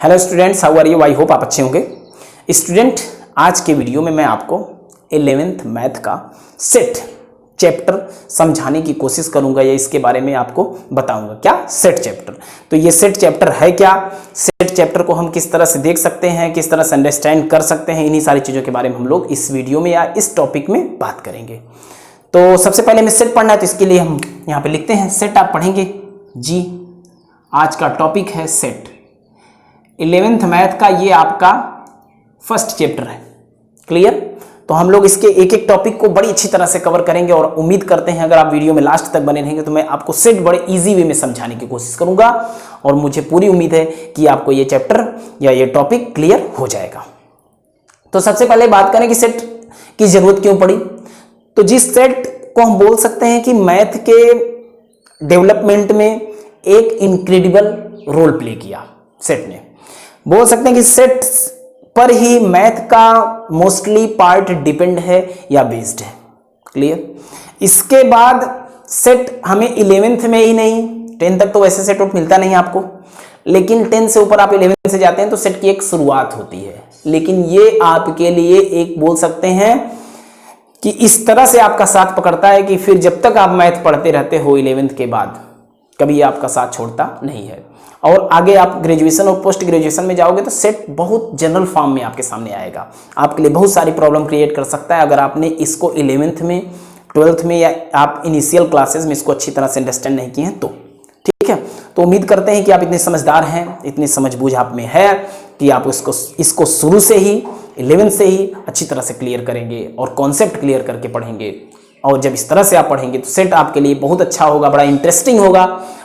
Hello students, how are you? I hope आप अच्छे होंगे। स्टूडेंट, आज के वीडियो में मैं आपको 11th मैथ का सेट चैप्टर समझाने की कोशिश करूंगा या इसके बारे में आपको बताऊंगा। क्या सेट चैप्टर? तो ये सेट चैप्टर है क्या, सेट चैप्टर को हम किस तरह से देख सकते हैं, किस तरह से अंडरस्टैंड कर सकते हैं, इन्हीं सारी चीज़ों के बारे में हम लोग इस वीडियो में या इस टॉपिक में बात करेंगे। तो सबसे पहले हमें सेट पढ़ना है, तो इसके लिए हम यहाँ पे लिखते हैं सेट। आप पढ़ेंगे जी। आज का टॉपिक है सेट। 11th मैथ का ये आपका फर्स्ट चैप्टर है। क्लियर? तो हम लोग इसके एक एक टॉपिक को बड़ी अच्छी तरह से कवर करेंगे और उम्मीद करते हैं अगर आप वीडियो में लास्ट तक बने रहेंगे तो मैं आपको सेट बड़े इजी वे में समझाने की कोशिश करूंगा और मुझे पूरी उम्मीद है कि आपको ये चैप्टर या ये टॉपिक क्लियर हो जाएगा। तो सबसे पहले बात करें कि सेट की जरूरत क्यों पड़ी। तो जिस सेट को हम बोल सकते हैं कि मैथ के डेवलपमेंट में एक इनक्रेडिबल रोल प्ले किया सेट ने। बोल सकते हैं कि सेट पर ही मैथ का मोस्टली पार्ट डिपेंड है या बेस्ड है। क्लियर? इसके बाद सेट हमें 11th में ही नहीं, 10 तक तो वैसे सेट आउट मिलता नहीं आपको, लेकिन 10 से ऊपर आप 11 से जाते हैं तो सेट की एक शुरुआत होती है। लेकिन ये आपके लिए एक बोल सकते हैं कि इस तरह से आपका साथ पकड़ता है कि फिर जब तक आप मैथ पढ़ते रहते हो 11th के बाद कभी आपका साथ छोड़ता नहीं है। और आगे आप ग्रेजुएशन और पोस्ट ग्रेजुएशन में जाओगे तो सेट बहुत जनरल फॉर्म में आपके सामने आएगा, आपके लिए बहुत सारी प्रॉब्लम क्रिएट कर सकता है अगर आपने इसको 11th में, 12th में या आप इनिशियल क्लासेस में इसको अच्छी तरह से अंडरस्टैंड नहीं किए हैं तो। ठीक है? तो उम्मीद करते हैं कि आप इतने समझदार हैं, इतनी समझबूझ आप में है कि आप इसको शुरू से ही 11th से ही अच्छी तरह से क्लियर करेंगे और कॉन्सेप्ट क्लियर करके पढ़ेंगे। और जब इस तरह से आप पढ़ेंगे तो सेट आपके लिए बहुत अच्छा होगा, बड़ा इंटरेस्टिंग होगा।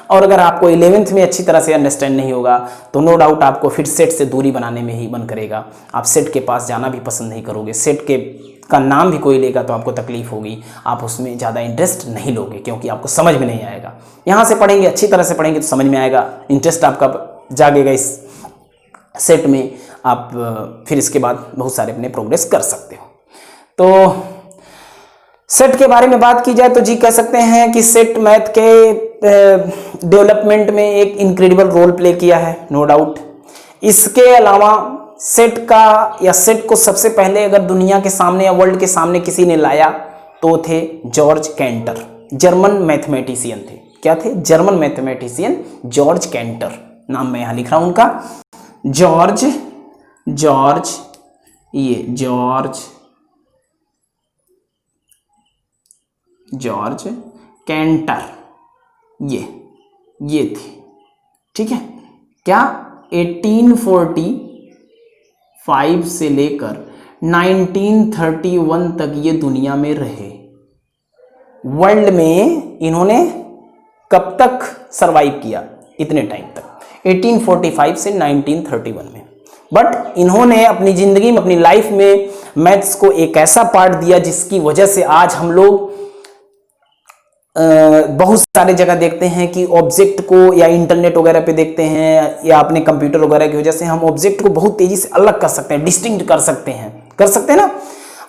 और अगर आपको 11th में अच्छी तरह से अंडरस्टैंड नहीं होगा तो नो डाउट आपको फिर सेट से दूरी बनाने में ही मन करेगा, आप सेट के पास जाना भी पसंद नहीं करोगे। सेट का नाम भी कोई लेगा तो आपको तकलीफ होगी, आप उसमें ज़्यादा इंटरेस्ट नहीं लोगे क्योंकि आपको समझ में नहीं आएगा। यहाँ से पढ़ेंगे, अच्छी तरह से पढ़ेंगे तो समझ में आएगा, इंटरेस्ट आपका जागेगा इस सेट में, आप फिर इसके बाद बहुत सारे अपने प्रोग्रेस कर सकते हो। तो सेट के बारे में बात की जाए तो जी कह सकते हैं कि सेट मैथ के डेवलपमेंट में एक इनक्रेडिबल रोल प्ले किया है, नो डाउट। इसके अलावा सेट का या सेट को सबसे पहले अगर दुनिया के सामने या वर्ल्ड के सामने किसी ने लाया तो थे जॉर्ज कैंटर, जर्मन मैथमेटिशियन थे। क्या थे? जर्मन मैथमेटिशियन जॉर्ज कैंटर, नाम मैं यहां लिख रहा हूं उनका, जॉर्ज कैंटर, ये थे। ठीक है? क्या 1845 से लेकर 1931 तक ये दुनिया में रहे। वर्ल्ड में इन्होंने कब तक सरवाइव किया? इतने टाइम तक, 1845 से 1931 में। बट इन्होंने अपनी जिंदगी में, अपनी लाइफ में मैथ्स को एक ऐसा पार्ट दिया जिसकी वजह से आज हम लोग बहुत सारे जगह देखते हैं कि ऑब्जेक्ट को या इंटरनेट वगैरह पे देखते हैं या अपने कंप्यूटर वगैरह की वजह से हम ऑब्जेक्ट को बहुत तेजी से अलग कर सकते हैं, डिस्टिंक्ट कर सकते हैं ना।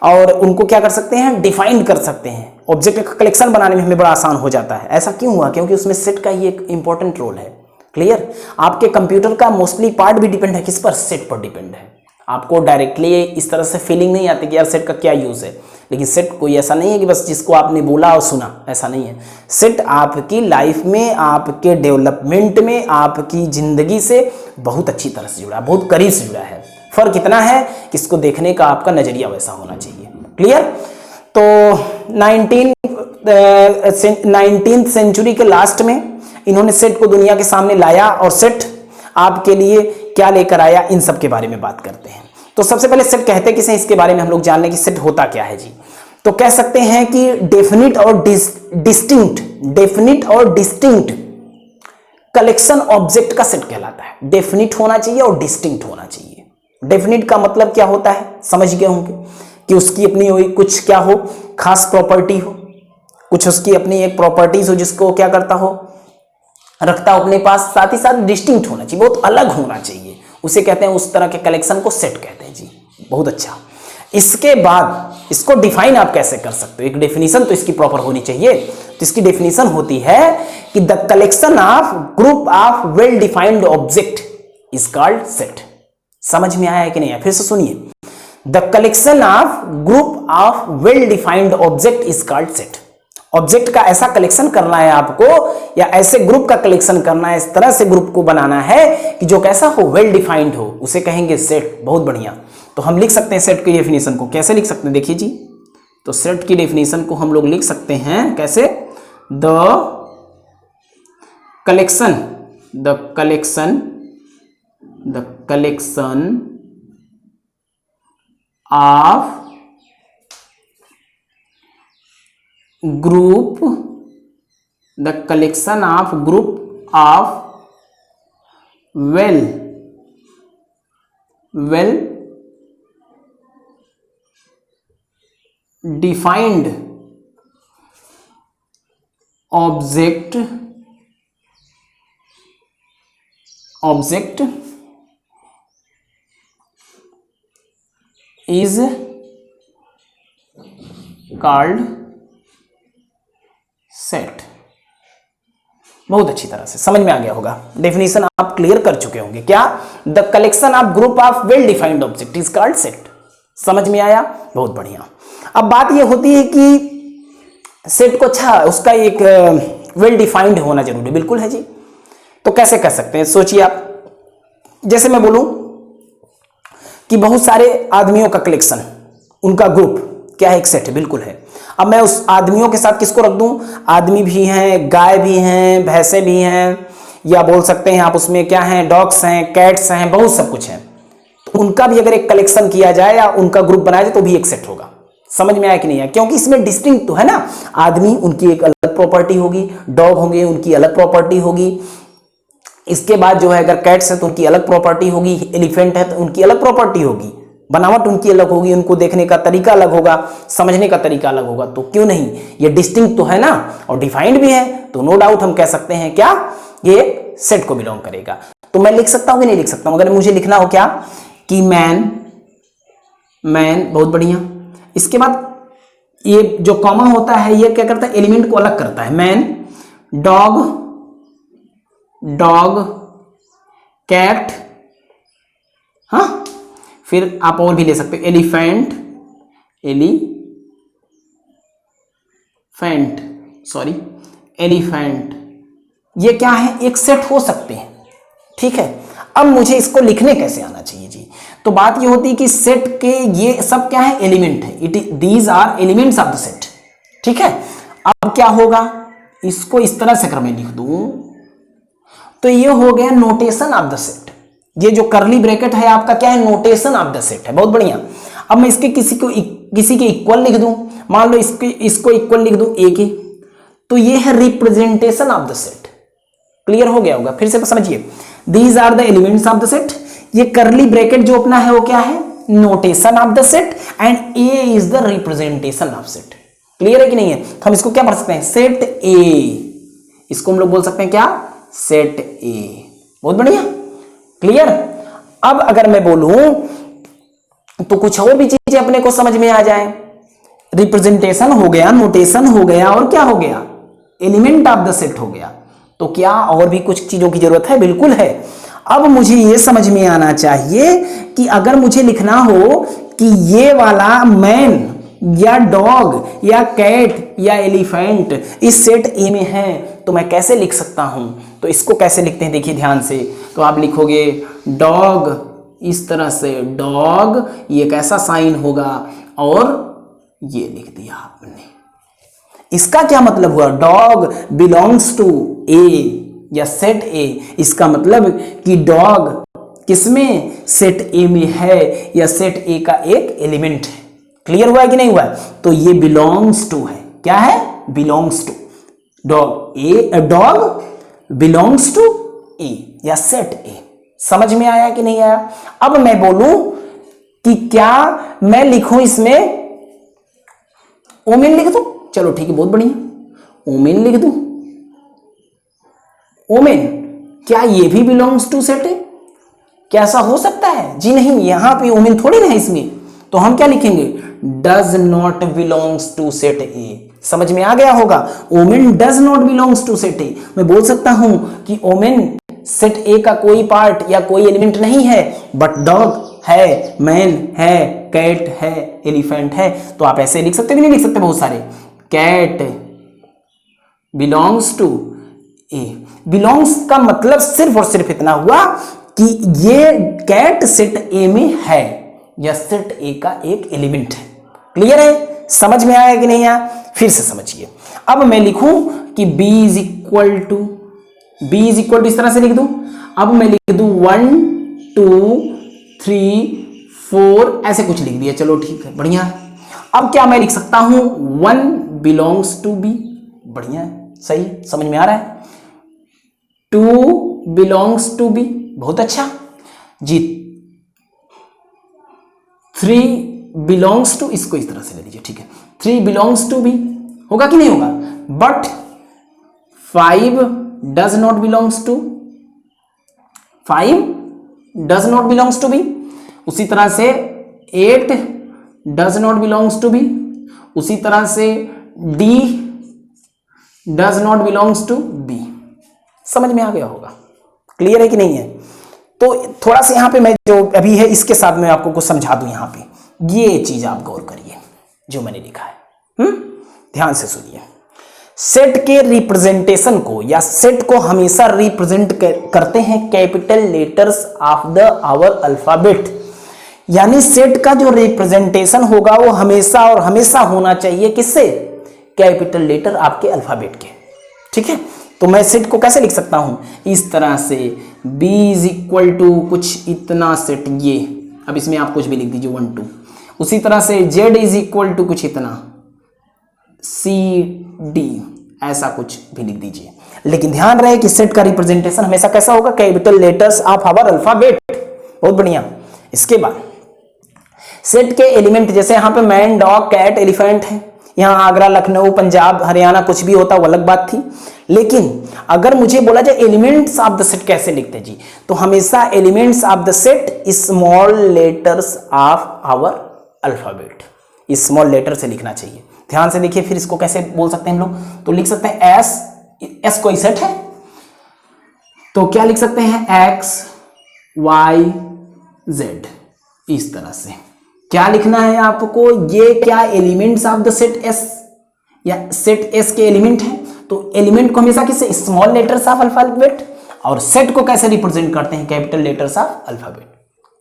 और उनको क्या कर सकते हैं? डिफाइंड कर सकते हैं। ऑब्जेक्ट का कलेक्शन बनाने में हमें बड़ा आसान हो जाता है। ऐसा क्यों हुआ? क्योंकि उसमें सेट का ही एक इंपॉर्टेंट रोल है। क्लियर? आपके कंप्यूटर का मोस्टली पार्ट भी डिपेंड है किस पर? सेट पर डिपेंड है। आपको डायरेक्टली इस तरह से फीलिंग नहीं आती कि यार सेट का क्या यूज है, लेकिन सेट कोई ऐसा नहीं है कि बस जिसको आपने बोला और सुना, ऐसा नहीं है। सेट आपकी लाइफ में, आपके डेवलपमेंट में, आपकी जिंदगी से बहुत अच्छी तरह से जुड़ा है, बहुत करीब से जुड़ा है। फर्क इतना है कि इसको देखने का आपका नजरिया वैसा होना चाहिए। क्लियर? तो 19th सेंचुरी के लास्ट में इन्होंने सेट को दुनिया के सामने लाया और सेट आपके लिए क्या लेकर आया, इन सब के बारे में बात करते हैं। तो सबसे पहले सेट कहते किसे, इसके बारे में हम लोग जान लें कि सेट होता क्या है जी। तो कह सकते हैं कि डेफिनिट और डिस्टिंक्ट कलेक्शन ऑब्जेक्ट का सेट कहलाता है। डेफिनिट होना चाहिए और डिस्टिंक्ट होना चाहिए। डेफिनिट का मतलब क्या होता है, समझ गए होंगे कि उसकी अपनी कुछ क्या हो, खास प्रॉपर्टी हो, कुछ उसकी अपनी एक प्रॉपर्टीज हो जिसको क्या करता हो, रखता हो अपने पास। साथ ही साथ डिस्टिंक्ट होना चाहिए, बहुत अलग होना चाहिए, उसे कहते हैं, उस तरह के कलेक्शन को सेट कहते हैं जी। बहुत अच्छा। इसके बाद इसको डिफाइन आप कैसे कर सकते हो? एक डेफिनेशन तो इसकी प्रॉपर होनी चाहिए। तो इसकी डेफिनेशन होती है कि the collection of group of well defined object is called set. समझ में आया है कि नहीं है? फिर से सुनिए, the collection of group of well defined object is called set. Object का ऐसा कलेक्शन करना है आपको, या ऐसे ग्रुप का कलेक्शन करना है, इस तरह से ग्रुप को बनाना है कि जो कैसा हो, वेल डिफाइंड हो, उसे कहेंगे सेट। बहुत बढ़िया। तो हम लिख सकते हैं सेट की डेफिनेशन को, कैसे लिख सकते हैं देखिए जी। तो सेट की डेफिनेशन को हम लोग लिख सकते हैं कैसे, the collection of group the collection of group of well defined object is called set. बहुत अच्छी तरह से समझ में आ गया होगा, डेफिनेशन आप क्लियर कर चुके होंगे। क्या? The collection of group of well defined object is called set. समझ में आया? बहुत बढ़िया। अब बात यह होती है कि सेट को अच्छा उसका एक वेल डिफाइंड होना जरूरी, बिल्कुल है जी। तो कैसे कर सकते हैं, सोचिए आप। जैसे मैं बोलूं कि बहुत सारे आदमियों का कलेक्शन, उनका ग्रुप क्या है, एक सेट है, बिल्कुल है। अब मैं उस आदमियों के साथ किसको रख दूं? आदमी भी हैं, गाय भी हैं, भैंसे भी हैं, या बोल सकते हैं आप उसमें क्या हैं, डॉग्स हैं, कैट्स हैं, बहुत सब कुछ है। तो उनका भी अगर एक कलेक्शन किया जाए या उनका ग्रुप बनाया जाए तो भी एक सेट होगा। समझ में आया कि नहीं है? क्योंकि इसमें डिस्टिंक्ट तो है ना, आदमी उनकी एक अलग प्रॉपर्टी होगी, डॉग होंगे उनकी अलग प्रॉपर्टी होगी, इसके बाद जो है अगर कैट्स है तो उनकी अलग प्रॉपर्टी होगी, एलिफेंट है तो उनकी अलग प्रॉपर्टी होगी, बनावट उनकी अलग होगी, उनको देखने का तरीका अलग होगा, समझने का तरीका अलग होगा। तो क्यों नहीं, ये डिस्टिंक्ट तो है ना और डिफाइंड भी है, तो नो डाउट हम कह सकते हैं क्या, ये सेट को बिलोंग करेगा। तो मैं लिख सकता हूं कि नहीं लिख सकता हूं? अगर मुझे लिखना हो क्या कि मैन, बहुत बढ़िया। इसके बाद ये जो कॉमन होता है ये क्या करता है, एलिमेंट को अलग करता है। मैन, डॉग, कैट, हाँ, फिर आप और भी ले सकते हो, एलिफेंट, ये क्या है, एक सेट हो सकते हैं। ठीक है, अब मुझे इसको लिखने कैसे आना चाहिए जी। तो बात ये होती है कि सेट के ये सब क्या है, एलिमेंट है, these are elements of the set. ठीक है, अब क्या होगा, इसको इस तरह से अगर मैं लिख दूं तो ये हो गया नोटेशन ऑफ द सेट। ये जो करली ब्रैकेट है आपका क्या है, नोटेशन ऑफ द सेट है। बहुत बढ़िया। अब मैं इसके किसी के इक्वल लिख दूं, मान लो इसको इक्वल लिख दूं ए के, तो ये है representation of the set. Clear हो गया होगा? फिर से समझिए, these are the elements of the set. ये करली ब्रैकेट जो अपना है वो क्या है, notation of the set, and A is the representation of set. Clear है कि नहीं है? तो हम इसको क्या पढ़ सकते हैं, सेट ए, इसको हम लोग बोल सकते हैं क्या, सेट ए। बहुत बढ़िया, क्लियर। अब अगर मैं बोलूं तो कुछ और भी चीजें अपने को समझ में आ जाए। रिप्रेजेंटेशन हो गया, नोटेशन हो गया, और क्या हो गया, एलिमेंट ऑफ द सेट हो गया। तो क्या और भी कुछ चीजों की जरूरत है? बिल्कुल है। अब मुझे यह समझ में आना चाहिए कि अगर मुझे लिखना हो कि ये वाला मैन या डॉग या कैट या एलिफेंट इस सेट ए में है, तो मैं कैसे लिख सकता हूं। तो इसको कैसे लिखते हैं देखिए ध्यान से। तो आप लिखोगे डॉग, इस तरह से डॉग, ये कैसा साइन होगा, और ये लिख दिया आपने। इसका क्या मतलब हुआ, डॉग बिलोंग्स टू ए या सेट ए। इसका मतलब कि डॉग किसमें, सेट ए में है, या सेट ए का एक एलिमेंट है। क्लियर हुआ कि नहीं हुआ? तो ये बिलोंग्स टू है, क्या है, belongs to. Dog belongs to A या सेट ए। समझ में आया कि नहीं आया? अब मैं बोलूं कि क्या मैं लिखूं इसमें ओमेन लिख दूं, चलो ठीक है, बहुत बढ़िया, ओमेन लिख दूं। ओमेन, क्या ये भी बिलोंग्स टू सेट है? क्या ऐसा हो सकता है? जी नहीं, यहां पे ओमेन थोड़ी ना है इसमें। तो हम क्या लिखेंगे, does not belongs to set A. समझ में आ गया होगा, ओमेन does not belongs to set A. मैं बोल सकता हूं कि ओमेन सेट ए का कोई पार्ट या कोई एलिमेंट नहीं है, बट डॉग है, मैन है, कैट है, एलिफेंट है, तो आप ऐसे लिख सकते हो कि नहीं लिख सकते? बहुत सारे, cat belongs to A. Belongs का मतलब सिर्फ और सिर्फ इतना हुआ कि ये कैट सेट ए में है या सेट ए का एक एलिमेंट है। क्लियर है? समझ में आया कि नहीं आया? फिर से समझिए। अब मैं लिखूं कि b इज इक्वल टू इस तरह से लिख दूं। अब मैं लिख दूं 1 2 3 4 ऐसे कुछ लिख दिया, चलो ठीक है, बढ़िया है। अब क्या मैं लिख सकता हूं 1 बिलोंग्स टू b, बढ़िया है, सही, समझ में आ रहा है। 2 बिलोंग्स टू b, बहुत अच्छा जी। 3 बिलोंग्स टू, इसको इस तरह से ले लीजिए, ठीक है। 3 बिलोंग्स टू b होगा कि नहीं होगा? But 5 does not belongs to, 5 does not belongs to b। उसी तरह से 8 does not belongs to b। उसी तरह से d does not belongs to b। समझ में आ गया होगा? क्लियर है कि नहीं है? तो थोड़ा सा यहां पे मैं जो अभी है इसके साथ में आपको कुछ समझा दूं। यहां पे ये चीज आप गौर करिए जो मैंने लिखा है, ध्यान से सुनिए। सेट के रिप्रेजेंटेशन को या सेट को हमेशा रिप्रेजेंट करते हैं capital letters of the our alphabet. यानी सेट का जो रिप्रेजेंटेशन होगा वो हमेशा और हमेशा होना चाहिए किससे? कैपिटल लेटर आपके अल्फाबेट के। ठीक है, तो मैं सेट को कैसे लिख सकता हूं? इस तरह से b इज इक्वल टू कुछ इतना सेट ये, अब इसमें आप कुछ भी लिख दीजिए 1 2। उसी तरह से z इज इक्वल टू कुछ इतना, c d ऐसा कुछ भी लिख दीजिए। लेकिन ध्यान रहे कि सेट का रिप्रेजेंटेशन हमेशा कैसा होगा? Capital letters of our alphabet. बहुत बढ़िया। इसके बाद सेट के एलिमेंट, जैसे यहां पे मैन, डॉग, कैट, एलिफेंट है। यहां आगरा, लखनऊ, पंजाब, हरियाणा कुछ भी होता वो अलग बात थी। लेकिन अगर मुझे बोला जाए एलिमेंट्स ऑफ द सेट कैसे लिखते हैं जी, तो हमेशा elements of the set small letters of our alphabet, small letter से लिखना चाहिए। ध्यान से देखिए, फिर इसको कैसे बोल सकते हैं हम लोग? तो लिख सकते हैं एस कोई सेट है तो क्या लिख सकते हैं? X Y Z. इस तरह से क्या लिखना है आपको? ये क्या elements of the set S या सेट एस के एलिमेंट है, तो एलिमेंट को हमेशा किससे? Small letters of alphabet. और सेट को कैसे रिप्रेजेंट करते हैं? Capital letters of alphabet.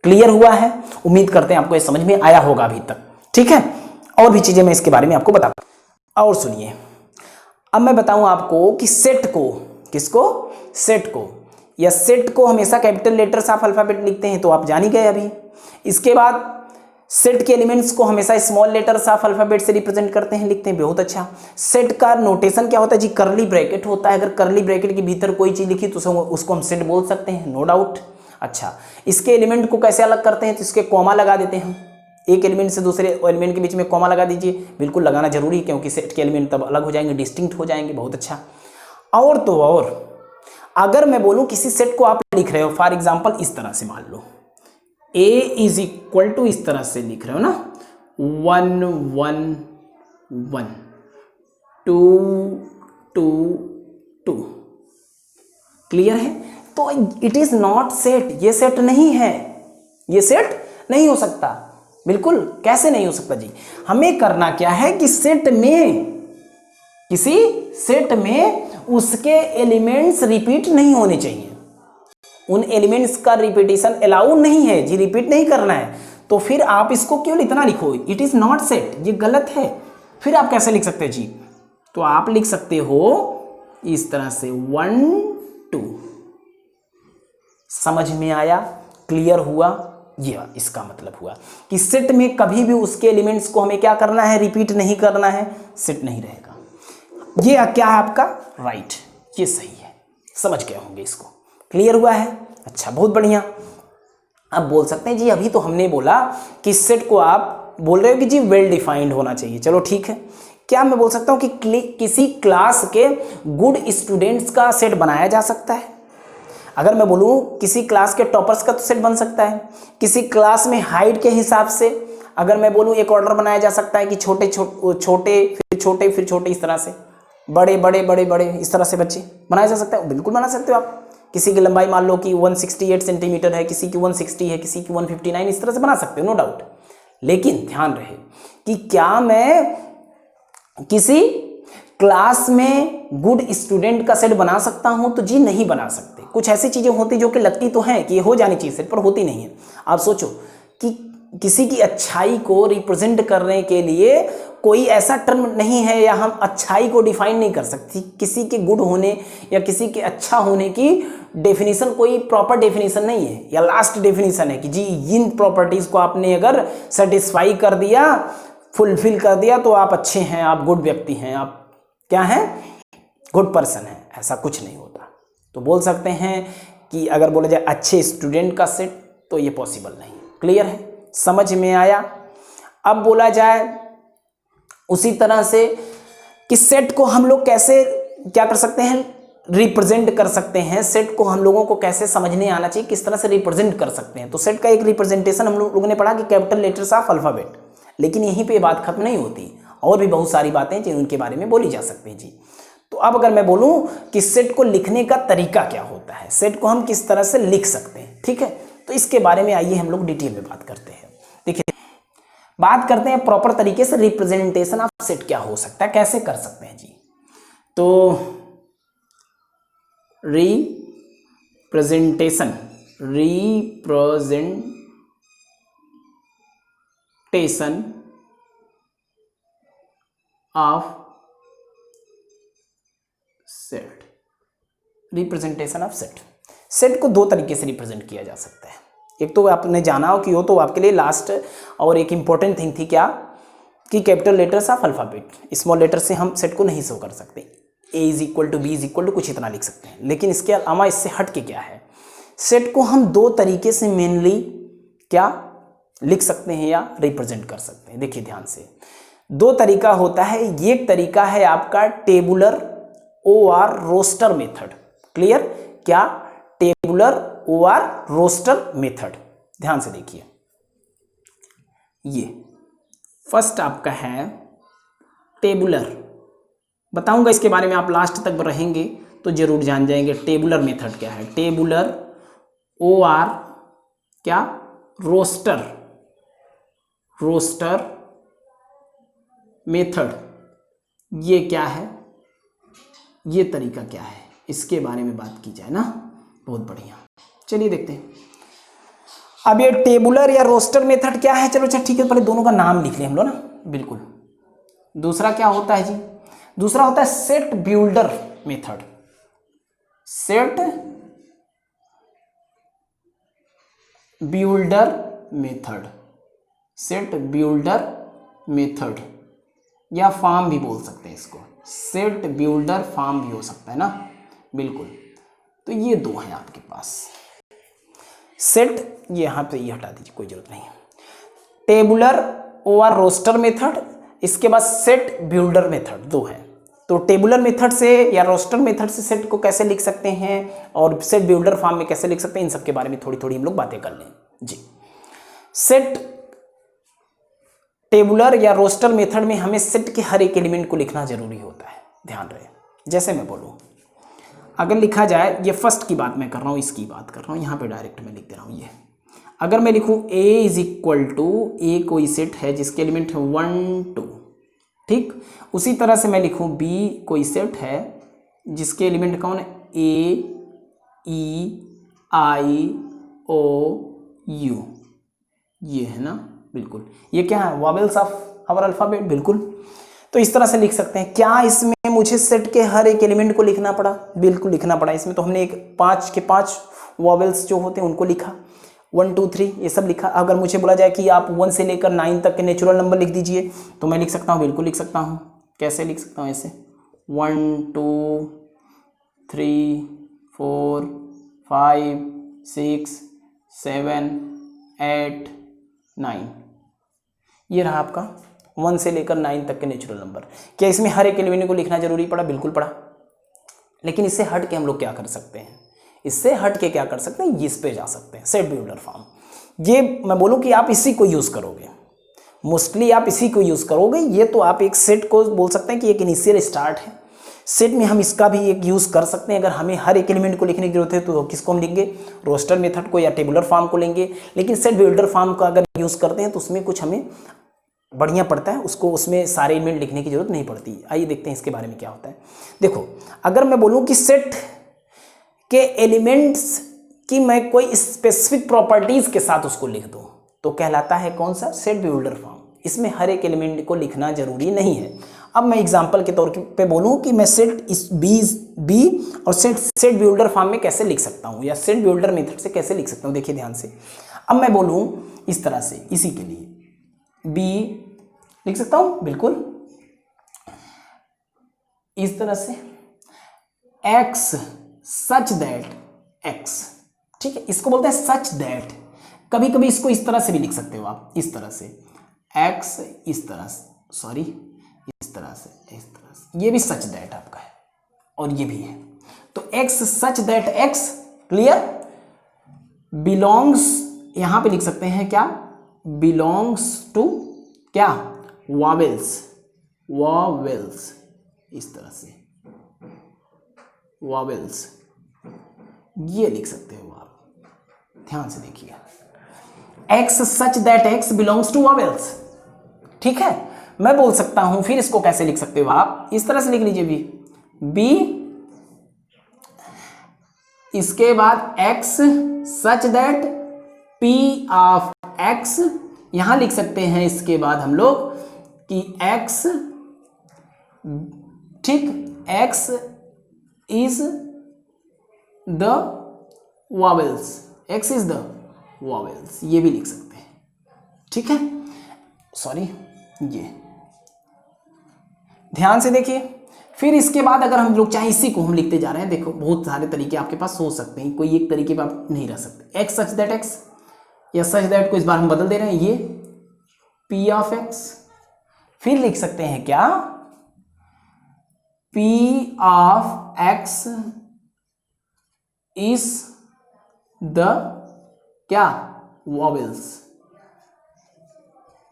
Clear हुआ है? उम्मीद करते हैं आपको ये समझ में आया होगा अभी तक। ठीक है, और भी चीजें मैं इसके बारे में आपको बताऊंगा। और सुनिए, अब मैं बताऊं आपको कि सेट को, किसको? सेट को, या सेट को हमेशा कैपिटल लेटर्स ऑफ अल्फाबेट लिखते हैं, तो आप जान ही गए अभी। इसके बाद सेट के एलिमेंट्स को हमेशा स्मॉल लेटर्स ऑफ अल्फाबेट से रिप्रेजेंट करते हैं, लिखते हैं। बहुत अच्छा। सेट का नोटेशन क्या होता है जी? करली ब्रैकेट होता है। अगर करली ब्रैकेट के भीतर कोई चीज लिखी तो उसको हम सेट बोल सकते हैं, नो डाउट। अच्छा, इसके एलिमेंट को कैसे अलग करते हैं? तो इसके कॉमा लगा देते हैं हम। एक एलिमेंट से दूसरे एलिमेंट के बीच में कॉमा लगा दीजिए, बिल्कुल लगाना जरूरी है, क्योंकि सेट के एलिमेंट तब अलग हो जाएंगे, डिस्टिंक्ट हो जाएंगे। बहुत अच्छा। और तो और अगर मैं बोलूं किसी सेट को आप लिख रहे हो, फॉर एग्जाम्पल इस तरह से मान लो a इज इक्वल टू, इस तरह से लिख रहे हो ना, 1 1 1 2 2 2। क्लियर है? तो इट इज नॉट सेट, ये सेट नहीं है, ये सेट नहीं हो सकता। बिल्कुल, कैसे नहीं हो सकता जी? हमें करना क्या है कि सेट में, किसी सेट में उसके एलिमेंट्स रिपीट नहीं होने चाहिए। उन एलिमेंट्स का रिपीटेशन अलाउ नहीं है जी, रिपीट नहीं करना है। तो फिर आप इसको केवल इतना लिखो, इट इज नॉट सेट, ये गलत है। फिर आप कैसे लिख सकते हैं जी? तो आप लिख सकते हो इस तरह से 1 2। समझ में आया? क्लियर हुआ? ये इसका मतलब हुआ कि सेट में कभी भी उसके एलिमेंट्स को हमें क्या करना है? रिपीट नहीं करना है, सेट नहीं रहेगा। ये क्या है आपका? राइट, ये सही है। समझ गए होंगे इसको। क्लियर हुआ है? अच्छा, बहुत बढ़िया। अब बोल सकते हैं जी, अभी तो हमने बोला कि सेट को आप बोल रहे हो कि जी वेल डिफाइंड होना चाहिए। चलो ठीक है, क्या मैं बोल सकता हूं कि किसी क्लास के गुड स्टूडेंट्स का सेट बनाया जा सकता है? अगर मैं बोलूं किसी क्लास के टॉपर्स का तो सेट बन सकता है। किसी क्लास में हाइट के हिसाब से अगर मैं बोलूं एक ऑर्डर बनाया जा सकता है कि छोटे छोटे फिर छोटे, इस तरह से बड़े बड़े बड़े बड़े, इस तरह से बच्चे बनाया जा सकता है। बिल्कुल बना सकते हो आप। किसी की लंबाई मान लो कि 168 सेंटीमीटर है, किसी की 160 है, किसी की 159, इस तरह से बना सकते हो, नो डाउट। लेकिन ध्यान रहे कि क्या मैं किसी क्लास में गुड स्टूडेंट का सेट बना सकता हूं? तो जी नहीं बना सकते। कुछ ऐसी चीजें होती जो कि लगती तो हैं कि ये हो जानी चाहिए सेट, पर होती नहीं है। आप सोचो कि किसी की अच्छाई को रिप्रेजेंट करने के लिए कोई ऐसा टर्म नहीं है, या हम अच्छाई को डिफाइन नहीं कर सकते। किसी के गुड होने या किसी के अच्छा होने की डेफिनेशन कोई प्रॉपर डेफिनेशन नहीं है, या लास्ट डेफिनेशन है कि जी इन प्रॉपर्टीज को आपने अगर सेटिस्फाई कर दिया, फुलफिल कर दिया, तो आप अच्छे हैं, आप गुड व्यक्ति हैं, आप क्या हैं, गुड पर्सन है। ऐसा कुछ नहीं होता। तो बोल सकते हैं कि अगर बोला जाए अच्छे स्टूडेंट का सेट, तो ये पॉसिबल नहीं। क्लियर है, समझ में आया? अब बोला जाए उसी तरह से कि सेट को हम लोग कैसे क्या कर सकते हैं, रिप्रेजेंट कर सकते हैं। सेट को हम लोगों को कैसे समझने आना चाहिए, किस तरह से रिप्रेजेंट कर सकते हैं। तो सेट का एक रिप्रेजेंटेशन हम लोगों ने पढ़ा कि कैपिटल लेटर्स ऑफ अल्फाबेट। लेकिन यहीं पे बात खत्म नहीं होती, और भी बहुत सारी बातें जिन उनके बारे में बोली जा सकती है जी। तो अब अगर मैं बोलूं कि सेट को लिखने का तरीका क्या होता है, सेट को हम किस तरह से लिख सकते हैं, ठीक है, तो इसके बारे में आइए हम लोग डिटेल में बात करते हैं। देखिए, बात करते हैं प्रॉपर तरीके से रिप्रेजेंटेशन ऑफ सेट क्या हो सकता है, कैसे कर सकते हैं जी। तो representation of set, representation of set. Set को दो तरीके से रिप्रेजेंट किया जा सकता है। एक तो आपने जाना हो कि वो तो आपके लिए लास्ट और एक इंपॉर्टेंट थिंग थी, क्या कि capital letters of alphabet. Small letter से हम सेट को नहीं शो कर सकते। A is equal to B is equal to कुछ इतना लिख सकते हैं। लेकिन इसके अलावा इससे हट के क्या है, सेट को हम दो तरीके से मेनली क्या लिख सकते हैं या रिप्रेजेंट कर सकते हैं। देखिए ध्यान से, दो तरीका होता है। एक तरीका है आपका tabular O R roster method. Clear? क्या? Tabular O R roster method. ध्यान से देखिए, ये फर्स्ट आपका है टेबुलर। बताऊंगा इसके बारे में, आप लास्ट तक रहेंगे तो जरूर जान जाएंगे टेबुलर मेथड क्या है। टेबुलर ओआर क्या, रोस्टर मेथड। ये क्या है, ये तरीका क्या है, इसके बारे में बात की जाए ना। बहुत बढ़िया, चलिए देखते हैं। अब ये टेबुलर या रोस्टर मेथड क्या है, चलो अच्छा ठीक है, पहले दोनों का नाम लिख लें हम लोग ना। बिल्कुल। दूसरा क्या होता है जी, दूसरा होता है set builder method. Set builder method, set builder method, या फॉर्म भी बोल सकते हैं इसको, सेट बिल्डर फॉर्म भी हो सकता है ना। बिल्कुल। तो ये दो हैं आपके पास। सेट, ये यहाँ पे ये हटा दीजिए, कोई जरूरत नहीं है। टेबुलर ओवर रोस्टर मेथड, इसके बाद सेट बिल्डर मेथड, दो है। तो टेबुलर मेथड से या रोस्टर मेथड से सेट को कैसे लिख सकते हैं और सेट बिल्डर फॉर्म में कैसे लिख सकते हैं, इन सब के बारे में थोड़ी थोड़ी हम लोग बातें कर लें जी। सेट टेबुलर या रोस्टर मेथड में हमें सेट के हर एक एलिमेंट को लिखना जरूरी होता है। ध्यान रहे, जैसे मैं बोलूँ, अगर लिखा जाए, ये फर्स्ट की बात मैं कर रहा हूँ, इसकी बात कर रहा हूँ, यहाँ पे डायरेक्ट मैं लिख दे रहा हूँ। ये अगर मैं लिखूँ a इज इक्वल टू, ए कोई सेट है जिसके एलिमेंट है 1 2, ठीक। उसी तरह से मैं लिखूँ b कोई सेट है जिसके एलिमेंट कौन है, a e i o u, ये है ना। बिल्कुल, ये क्या है, वॉवेल्स ऑफ आवर अल्फाबेट। बिल्कुल, तो इस तरह से लिख सकते हैं। क्या इसमें मुझे सेट के हर एक एलिमेंट को लिखना पड़ा? बिल्कुल लिखना पड़ा। इसमें तो हमने एक 5 के 5 वॉवेल्स जो होते हैं उनको लिखा, 1 2 3 ये सब लिखा। अगर मुझे बोला जाए कि आप 1 से लेकर 9 तक के नेचुरल नंबर लिख दीजिए, तो मैं लिख सकता हूँ, बिल्कुल लिख सकता हूँ। कैसे लिख सकता हूँ? ऐसे 1 2 3 4 5 6 7 8 9, ये रहा आपका 1 से लेकर 9 तक के नेचुरल नंबर। क्या इसमें हर एक एलिमेंट को लिखना जरूरी पड़ा? बिल्कुल पड़ा। लेकिन इससे हट के हम लोग क्या कर सकते हैं, इससे हट के क्या कर सकते हैं, इस पे जा सकते हैं, सेट बिल्डर फॉर्म। ये मैं बोलूँ कि आप इसी को यूज़ करोगे, मोस्टली आप इसी को यूज़ करोगे। ये तो आप एक सेट को बोल सकते हैं कि एक इनिशियल स्टार्ट है। सेट में हम इसका भी एक यूज़ कर सकते हैं। अगर हमें हर एक एलिमेंट को लिखने की जरूरत है तो किसको हम लेंगे, रोस्टर मेथड को या टेबुलर फॉर्म को लेंगे। लेकिन सेट बिल्डर फॉर्म का अगर यूज़ करते हैं तो उसमें कुछ हमें बढ़िया पड़ता है, उसको उसमें सारे एलिमेंट लिखने की जरूरत नहीं पड़ती। आइए देखते हैं इसके बारे में क्या होता है। देखो, अगर मैं बोलूँ कि सेट के एलिमेंट्स की मैं कोई स्पेसिफिक प्रॉपर्टीज़ के साथ उसको लिख दूँ तो कहलाता है कौन सा, सेट बिल्डर फॉर्म। इसमें हर एक एलिमेंट को लिखना जरूरी नहीं है। अब मैं एग्जांपल के तौर पे बोलूं कि मैं सेट इस बी और सेट बिल्डर फॉर्म में कैसे लिख सकता हूं या सेट बिल्डर मेथड से कैसे लिख सकता हूं। देखिए ध्यान से, अब मैं बोलूं इस तरह से, इसी के लिए बी लिख सकता हूं बिल्कुल इस तरह से, एक्स सच दैट एक्स, ठीक है, इसको बोलते हैं सच दैट। कभी कभी इसको इस तरह से भी लिख सकते हो आप, इस तरह से एक्स, इस तरह से, सॉरी इस तरह से, इस तरह से, ये भी सच दैट आपका है और ये भी है। तो x such that X, clear, belongs, यहां पे लिख सकते हैं क्या, बिलोंग्स टू क्या, वॉवेल्स, वॉवेल्स, इस तरह से वॉवेल्स, ये लिख सकते हो आप। ध्यान से देखिए, X such that X belongs to vowels, ठीक है। मैं बोल सकता हूं, फिर इसको कैसे लिख सकते हो आप, इस तरह से लिख लीजिए बी, इसके बाद x such that P of x, यहां लिख सकते हैं इसके बाद हम लोग कि एक्स, ठीक, x is the vowels, x is the vowels, ये भी लिख सकते हैं, ठीक है, सॉरी ये, ध्यान से देखिए। फिर इसके बाद अगर हम लोग चाहे इसी को हम लिखते जा रहे हैं, देखो बहुत सारे तरीके आपके पास हो सकते हैं, कोई एक तरीके पर आप नहीं रह सकते। एक्स सच दैट एक्स या सच दैट को इस बार हम बदल दे रहे हैं, ये पी ऑफ एक्स, फिर लिख सकते हैं क्या, P of x is the क्या, वॉवेल्स,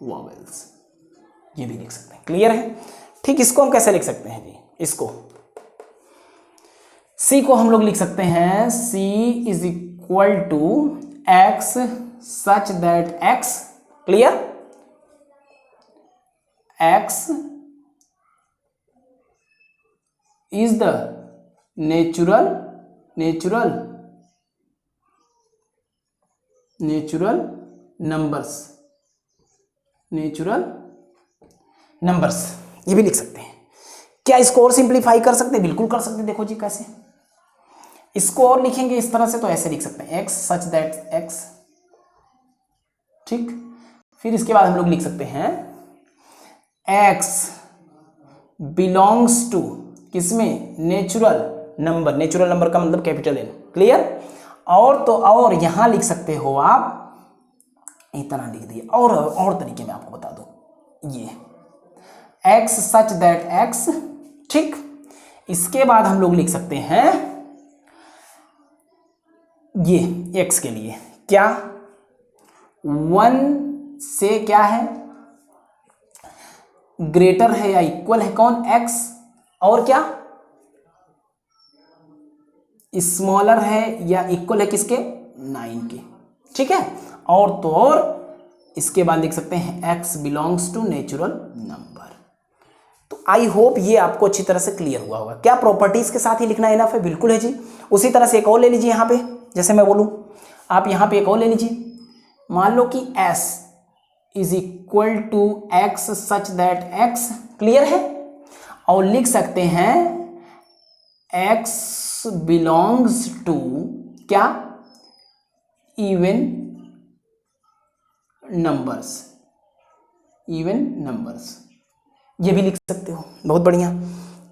वॉवेल्स, ये भी लिख सकते हैं, क्लियर है। ठीक, इसको हम कैसे लिख सकते हैं जी, इसको सी को हम लोग लिख सकते हैं, C is equal to X such that X, clear, X is the natural numbers, ये भी लिख सकते हैं। क्या इसको और सिंप्लीफाई कर सकते हैं, बिल्कुल कर सकते हैं। देखो जी कैसे, इसको और लिखेंगे इस तरह से तो ऐसे लिख सकते हैं, एक्स सच दैट एक्स, ठीक। फिर इसके बाद हम लोग लिख सकते हैं एक्स बिलोंग्स टू, किसमें, नेचुरल नंबर का मतलब कैपिटल एन, क्लियर। और तो और यहां लिख सकते हो आप, इतना लिख दिए, और तरीके में आपको बता दो, ये एक्स सच दैट एक्स, ठीक। इसके बाद हम लोग लिख सकते हैं ये एक्स के लिए क्या, 1 से क्या है, ग्रेटर है या इक्वल है कौन, एक्स, और क्या स्मॉलर है या इक्वल है किसके, 9 के, ठीक है। और तो और इसके बाद लिख सकते हैं X belongs to natural number. तो आई होप ये आपको अच्छी तरह से क्लियर हुआ होगा। क्या प्रॉपर्टीज के साथ ही लिखना इनफ है, बिल्कुल है जी। उसी तरह से एक और ले लीजिए यहाँ पे, जैसे मैं बोलूँ, आप यहाँ पे एक और ले लीजिए, मान लो कि s is equal to X such that X, clear है। और लिख सकते हैं x बिलोंग्स टू क्या, इवन नंबर्स, ये भी लिख सकते हो, बहुत बढ़िया।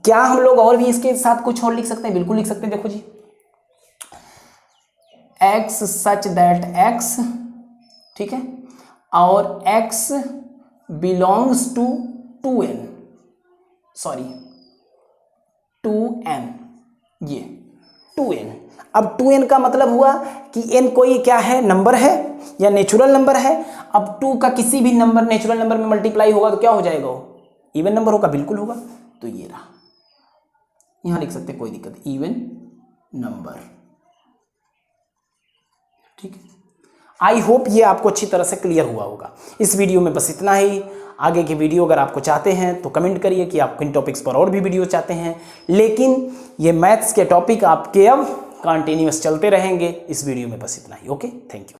क्या हम लोग और भी इसके साथ कुछ और लिख सकते हैं, बिल्कुल लिख सकते हैं। देखो जी, x सच दैट x, ठीक है, और x बिलोंग्स टू 2n, ये 2n। अब 2n का मतलब हुआ कि n कोई क्या है, नंबर है या नेचुरल नंबर है। अब 2 का किसी भी नंबर, नेचुरल नंबर में मल्टीप्लाई होगा तो क्या हो जाएगा, वो इवन नंबर होगा, बिल्कुल होगा। तो ये रहा, यहां लिख सकते हैं, कोई दिक्कत, इवन नंबर। ठीक है, आई होप ये आपको अच्छी तरह से क्लियर हुआ होगा। इस वीडियो में बस इतना ही। आगे की वीडियो अगर आपको चाहते हैं तो कमेंट करिए कि आप किन टॉपिक्स पर और भी वीडियो चाहते हैं, लेकिन ये मैथ्स के टॉपिक आपके अब कंटिन्यूअस चलते रहेंगे। इस वीडियो में बस इतना ही। Okay, thank you.